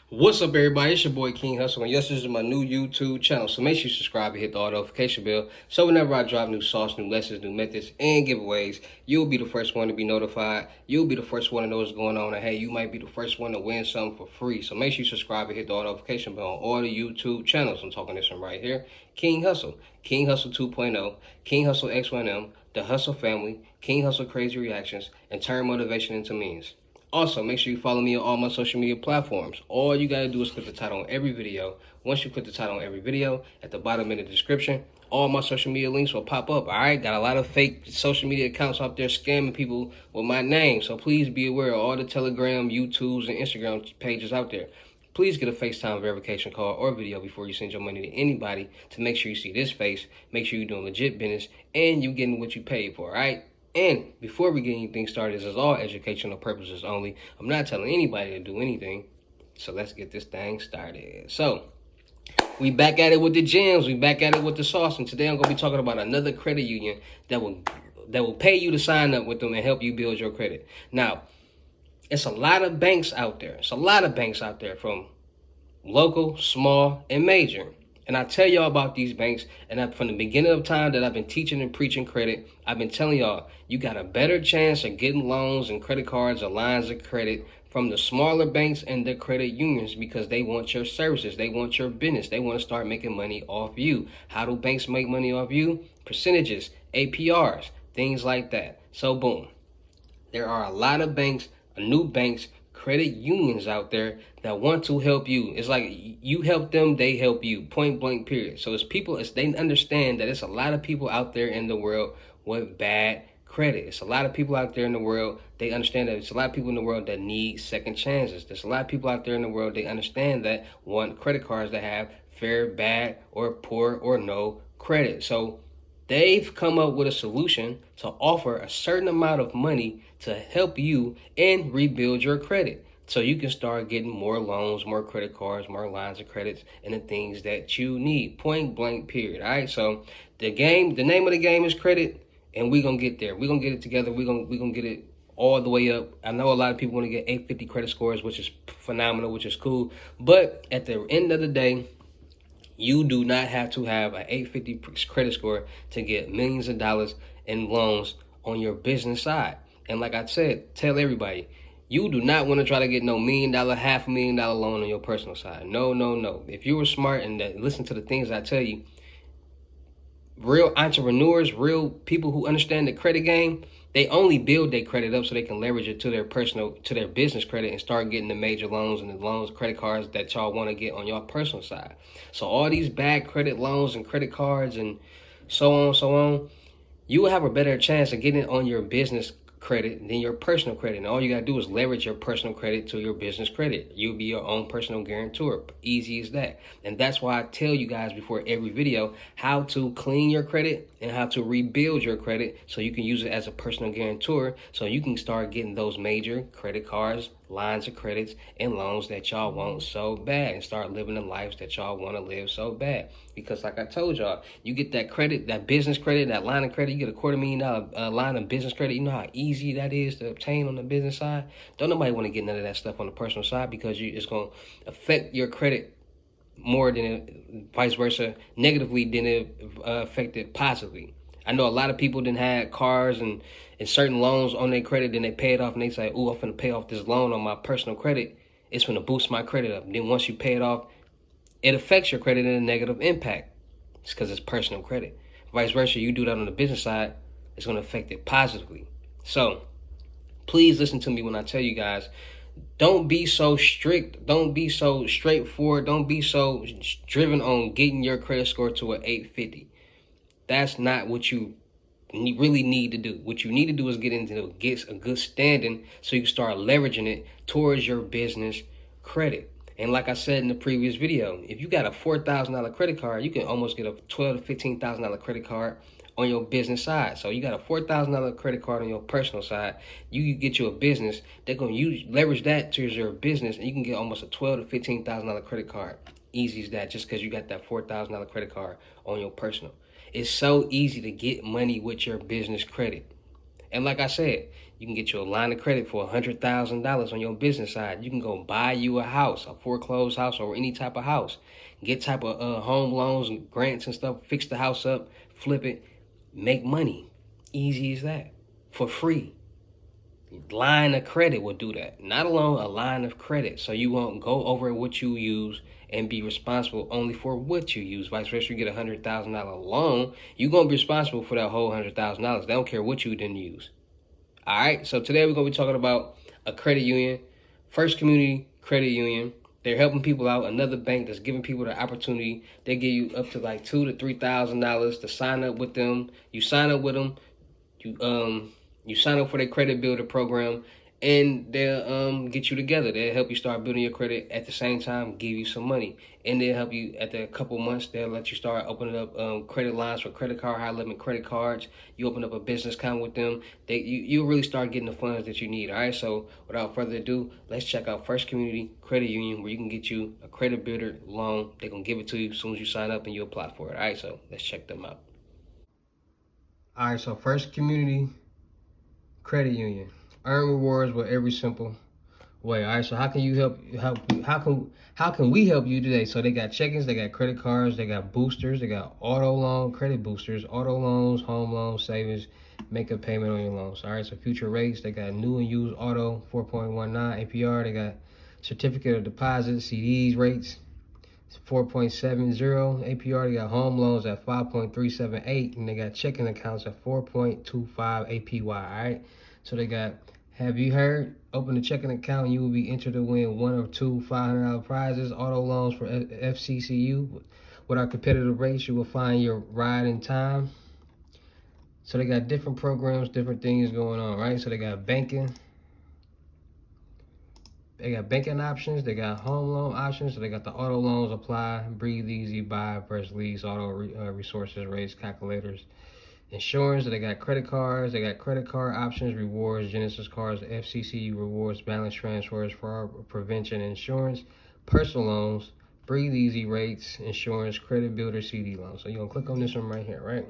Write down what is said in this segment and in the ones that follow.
What's up, everybody? It's your boy King Hussle, and yes, this is my new YouTube channel. So make sure you subscribe and hit the notification bell. So whenever I drop new sauce, new lessons, new methods, and giveaways, you'll be the first one to be notified. You'll be the first one to know what's going on, and hey, you might be the first one to win something for free. So make sure you subscribe and hit the notification bell on all the YouTube channels. I'm talking this one right here, King Hussle, King Hussle 2.0, King Hussle X1M, the Hussle family, King Hussle Crazy Reactions, and turn motivation into means. Also, make sure you follow me on all my social media platforms. All you gotta do is click the title on every video. Once you click the title on every video, at the bottom in the description, all my social media links will pop up. Alright, got a lot of fake social media accounts out there scamming people with my name. So please be aware of all the Telegram, YouTubes, and Instagram pages out there. Please get a FaceTime verification call or video before you send your money to anybody to make sure you see this face, make sure you're doing legit business, and you're getting what you paid for, alright? And before we get anything started, this is all educational purposes only. I'm not telling anybody to do anything. So let's get this thing started. So we back at it with the gems. We back at it with the sauce. And today I'm going to be talking about another credit union that will pay you to sign up with them and help you build your credit. Now, it's a lot of banks out there. It's a lot of banks out there, from local, small, and major. And I tell y'all about these banks, and from the beginning of time that I've been teaching and preaching credit, I've been telling y'all, you got a better chance of getting loans and credit cards or lines of credit from the smaller banks and the credit unions, because they want your services, they want your business, they want to start making money off you. How do banks make money off you? Percentages, APRs, things like that. So boom, there are a lot of banks, new banks, credit unions out there that want to help you. It's like you help them, they help you, point blank period. So they understand that it's a lot of people out there in the world with bad credit. It's a lot of people out there in the world, they understand that it's a lot of people in the world that need second chances. There's a lot of people out there in the world, they understand that want credit cards that have fair, bad, or poor, or no credit. So they've come up with a solution to offer a certain amount of money to help you and rebuild your credit, so you can start getting more loans, more credit cards, more lines of credits, and the things that you need. Point blank period. All right. So the name of the game is credit, and we're gonna get there. We're gonna get it together. We're gonna get it all the way up. I know a lot of people want to get 850 credit scores, which is phenomenal, which is cool. But at the end of the day, you do not have to have an 850 credit score to get millions of dollars in loans on your business side. And like I said, tell everybody, you do not want to try to get no $1 million, $500,000 loan on your personal side. No, no, no. If you were smart and listen to the things I tell you, real entrepreneurs, real people who understand the credit game, they only build their credit up so they can leverage it to their business credit and start getting the major loans and the loans, credit cards that y'all want to get on your personal side. So all these bad credit loans and credit cards and so on, you will have a better chance of getting it on your business credit than your personal credit. And all you got to do is leverage your personal credit to your business credit. You'll be your own personal guarantor. Easy as that. And that's why I tell you guys before every video how to clean your credit and how to rebuild your credit so you can use it as a personal guarantor, so you can start getting those major credit cards, lines of credits, and loans that y'all want so bad, and start living the lives that y'all want to live so bad. Because like I told y'all, you get that credit, that business credit, that line of credit, you get a $250,000 line of business credit. You know how easy that is to obtain on the business side? Don't nobody want to get none of that stuff on the personal side, because it's going to affect your credit more than vice versa, negatively than it affected positively. I know a lot of people didn't have cars and certain loans on their credit, then they pay it off and they say, "Oh, I'm finna pay off this loan on my personal credit. It's finna boost my credit up." And then once you pay it off, it affects your credit in a negative impact. It's because it's personal credit. Vice versa, you do that on the business side, it's gonna affect it positively. So please listen to me when I tell you guys, don't be so strict. Don't be so straightforward. Don't be so driven on getting your credit score to an 850. That's not what you really need to do. What you need to do is get a good standing so you can start leveraging it towards your business credit. And like I said in the previous video, if you got a $4,000 credit card, you can almost get a $12,000 to $15,000 credit card on your business side. So you got a $4,000 credit card on your personal side. You get you a business, they're going to leverage that to your business, and you can get almost a $12,000 to $15,000 credit card. Easy as that, just because you got that $4,000 credit card on your personal. It's so easy to get money with your business credit. And like I said, you can get you a line of credit for $100,000 on your business side. You can go buy you a house, a foreclosed house, or any type of house. Get type of home loans and grants and stuff. Fix the house up, flip it, make money. Easy as that, for free. Line of credit will do that. Not alone a line of credit. So you won't go over what you use and be responsible only for what you use. Vice versa, you get $100,000 loan, you're gonna be responsible for that whole $100,000. They don't care what you didn't use. All right. So today we're gonna be talking about a credit union, First Community Credit Union. They're helping people out. Another bank that's giving people the opportunity. They give you up to like $2,000 to $3,000 to sign up with them. You sign up with them. You sign up for their credit builder program, and they'll get you together. They'll help you start building your credit at the same time, give you some money, and they'll help you at the couple months. They'll let you start opening up credit lines for credit card, high limit credit cards. You open up a business account with them. You'll really start getting the funds that you need. All right. So without further ado, let's check out First Community Credit Union, where you can get you a credit builder loan. They're gonna give it to you as soon as you sign up and you apply for it. All right. So let's check them out. All right. So First Community Credit Union. Earn rewards with every simple way. All right, so how can you help how can we help you today? So they got check-ins, they got credit cards, they got boosters, they got auto loan, credit boosters, auto loans, home loans, savings, make a payment on your loans. All right, so future rates, they got new and used auto 4.19 APR, they got certificate of deposit, CDs rates 4.70 APR. They got home loans at 5.378, and they got checking accounts at 4.25 APY. All right. So they got. Have you heard? Open a checking account, and you will be entered to win one of two $500 prizes. Auto loans for FCCU. With our competitive rates, you will find your ride in time. So they got different programs, different things going on, right? So they got banking. They got banking options. They got home loan options. So they got the auto loans, apply, breathe easy, buy, press lease, auto resources, rates, calculators, insurance. They got credit cards. They got credit card options, rewards, Genesis cards, FCCU rewards, balance transfers, fraud prevention, insurance, personal loans, breathe easy rates, insurance, credit builder, CD loan. So you're gonna click on this one right here, right?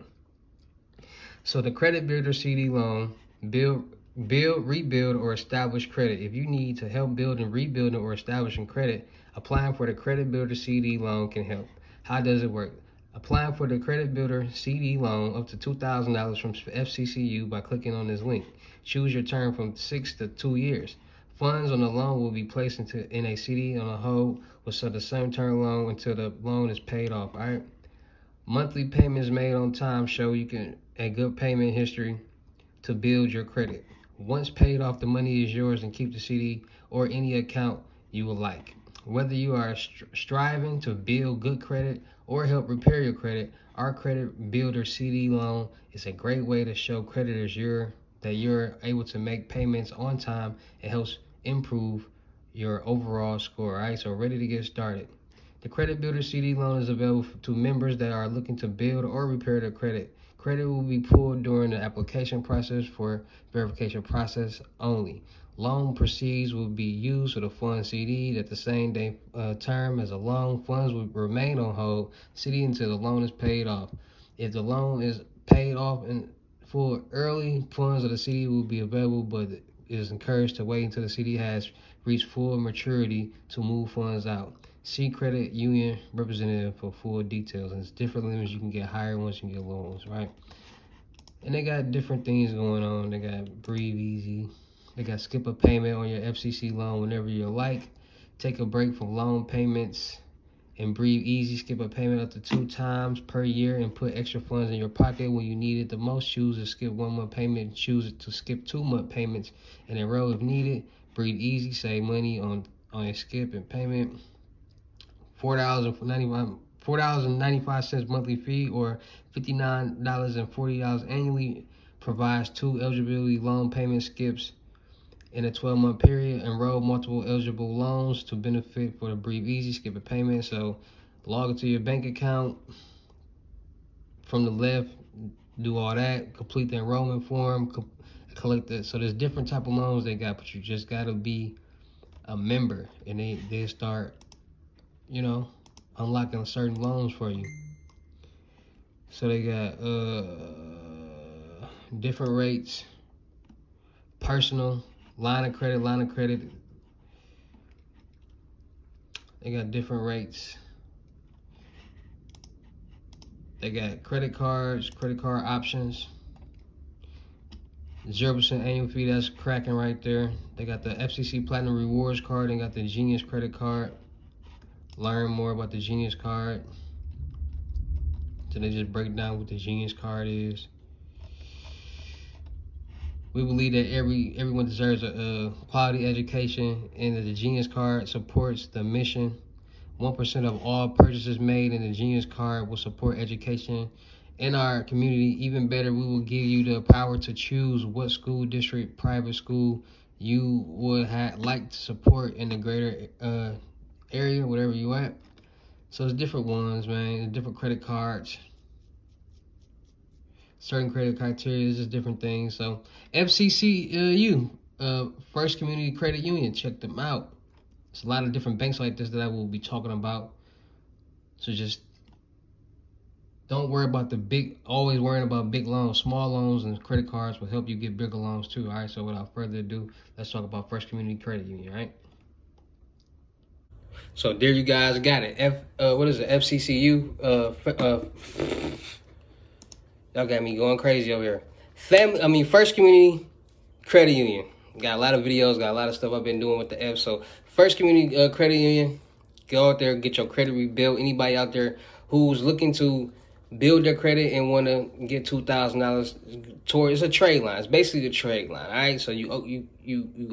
So the credit builder CD loan, build, rebuild, or establish credit. If you need to help building, rebuilding, or establishing credit, applying for the credit builder CD loan can help. How does it work? Applying for the credit builder CD loan up to $2,000 from FCCU by clicking on this link. Choose your term from 6 to 2 years. Funds on the loan will be placed in a CD on a hold with the same term loan until the loan is paid off. All right. Monthly payments made on time show you can a good payment history to build your credit. Once paid off, the money is yours, and keep the CD or any account you would like. Whether you are striving to build good credit or help repair your credit, our credit builder CD loan is a great way to show creditors that you're able to make payments on time. It helps improve your overall score. All right, so ready to get started. The Credit Builder CD loan is available to members that are looking to build or repair their credit. Credit will be pulled during the application process for verification process only. Loan proceeds will be used for the fund CD at the same day term as a loan. Funds will remain on hold CD until the loan is paid off. If the loan is paid off in full early, funds of the CD will be available, but it is encouraged to wait until the CD has reached full maturity to move funds out. See credit union representative for full details. And it's different limits. You can get higher ones, you can get lower ones, right? And they got different things going on. They got breathe easy. They got skip a payment on your FCC loan whenever you like. Take a break from loan payments and breathe easy. Skip a payment up to 2 times per year and put extra funds in your pocket when you need it the most. Choose to skip 1 month payment. Choose to skip 2 month payments in a row if needed. Breathe easy. Save money on a skip and payment. $4.95 monthly fee or $59.40 annually. Provides 2 eligibility loan payment skips in a 12-month period. Enroll multiple eligible loans to benefit for the Breathe Easy skip a payment. So log into your bank account from the left, do all that, complete the enrollment form, collect it. So there's different type of loans they got, but you just got to be a member, and they start unlocking certain loans for you. So they got different rates. personal, line of credit. They got different rates. They got credit cards, credit card options. 0% annual fee, that's cracking right there. They got the FCC Platinum Rewards card. They got the Genius credit card. Learn more about the Genius card. So they just break down what the Genius card is. We believe that everyone deserves a quality education, and that the Genius card supports the mission. 1% of all purchases made in the Genius card will support education in our community. Even better, we will give you the power to choose what school district, private school you would like to support in the greater area, whatever you at. So it's different ones, man. Different credit cards, certain credit criteria, just different things. So FCCU, First Community Credit Union, check them out. There's a lot of different banks like this that I will be talking about. So just don't worry about always worrying about big loans. Small loans and credit cards will help you get bigger loans too. All right, so without further ado, let's talk about First Community Credit Union, all right? So there you guys got it. What is it? FCCU. Y'all got me going crazy over here. First Community Credit Union. Got a lot of videos, got a lot of stuff I've been doing with the F. So First Community Credit Union, go out there, get your credit rebuilt. Anybody out there who's looking to build their credit and want to get $2,000 towards, it's a trade line. It's basically a trade line, all right? So you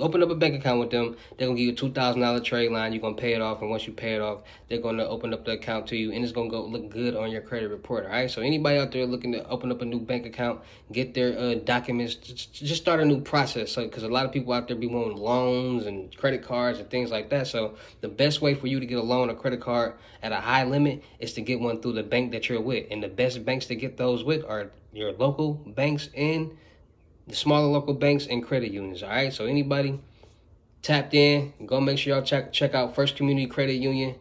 open up a bank account with them. They're going to give you a $2,000 trade line. You're going to pay it off, and once you pay it off, they're going to open up the account to you, and it's going to go look good on your credit report, all right? So anybody out there looking to open up a new bank account, get their documents, just start a new process. So because a lot of people out there be wanting loans and credit cards and things like that. So the best way for you to get a loan or credit card at a high limit is to get one through the bank that you're with. And the best banks to get those with are your local banks and the smaller local banks and credit unions, all right? So anybody tapped in, go make sure y'all check out First Community Credit Union.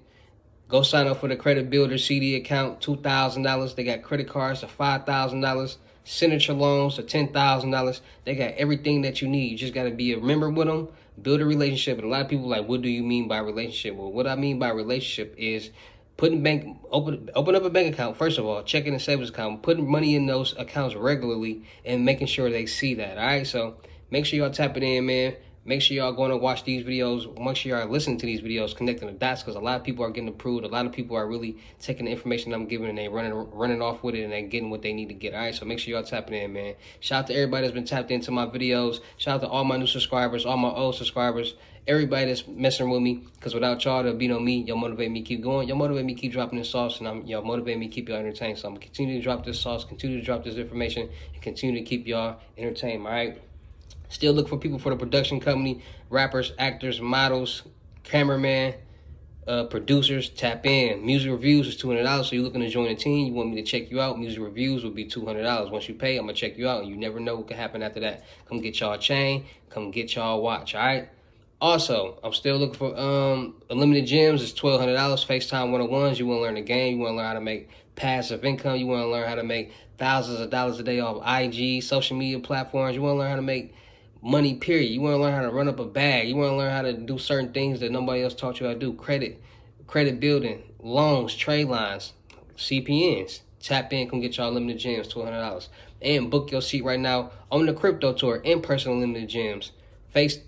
Go sign up for the Credit Builder CD account, $2,000. They got credit cards to $5,000, signature loans to $10,000. They got everything that you need. You just got to be a member with them, build a relationship. And a lot of people are like, what do you mean by relationship? Well, what I mean by relationship is open up a bank account, first of all, checking and savings account, putting money in those accounts regularly and making sure they see that, all right? So make sure y'all tap it in, man. Make sure y'all going to watch these videos. Make sure y'all listening to these videos, connecting the dots, because a lot of people are getting approved. A lot of people are really taking the information I'm giving and they running off with it, and they getting what they need to get, all right? So make sure y'all tapping in, man. Shout out to everybody that's been tapped into my videos. Shout out to all my new subscribers, all my old subscribers, everybody that's messing with me, because without y'all, there'll be no me. Y'all motivate me keep going. Y'all motivate me keep dropping this sauce, and y'all motivate me keep y'all entertained. So I'm going to continue to drop this sauce, continue to drop this information, and continue to keep y'all entertained, all right? Still look for people for the production company, rappers, actors, models, cameraman, producers. Tap in. Music reviews is $200. So you're looking to join a team, you want me to check you out, music reviews will be $200. Once you pay, I'm going to check you out, and you never know what could happen after that. Come get y'all a chain. Come get y'all a watch, all right? Also, I'm still looking for unlimited gems. It's $1,200. FaceTime 101s. You want to learn the game. You want to learn how to make passive income. You want to learn how to make thousands of dollars a day off IG, social media platforms. You want to learn how to make money, period. You want to learn how to run up a bag. You want to learn how to do certain things that nobody else taught you how to do. Credit building, loans, trade lines, CPNs. Tap in, come get y'all limited gems, $200. And book your seat right now on the crypto tour, in-person limited gems.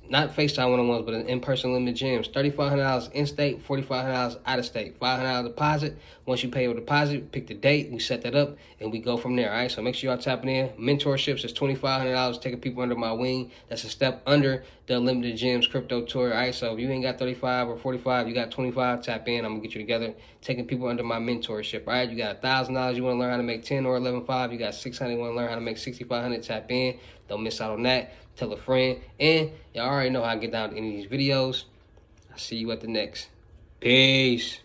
Not FaceTime 101s, but an in-person limited gems. $3,500 in-state, $4,500 out-of-state. $500 deposit. Once you pay your deposit, pick the date, we set that up, and we go from there, all right? So make sure y'all tapping in. Mentorships is $2,500, taking people under my wing. That's a step under the limited gems crypto tour, all right? So if you ain't got 35 or 45, you got 25, tap in. I'm going to get you together. Taking people under my mentorship, all right? You got $1,000, you want to learn how to make 10 or 11.5. You got $600, you want to learn how to make 6,500, tap in. Don't miss out on that. Tell a friend. And y'all already know how I get down to any of these videos. I'll see you at the next. Peace.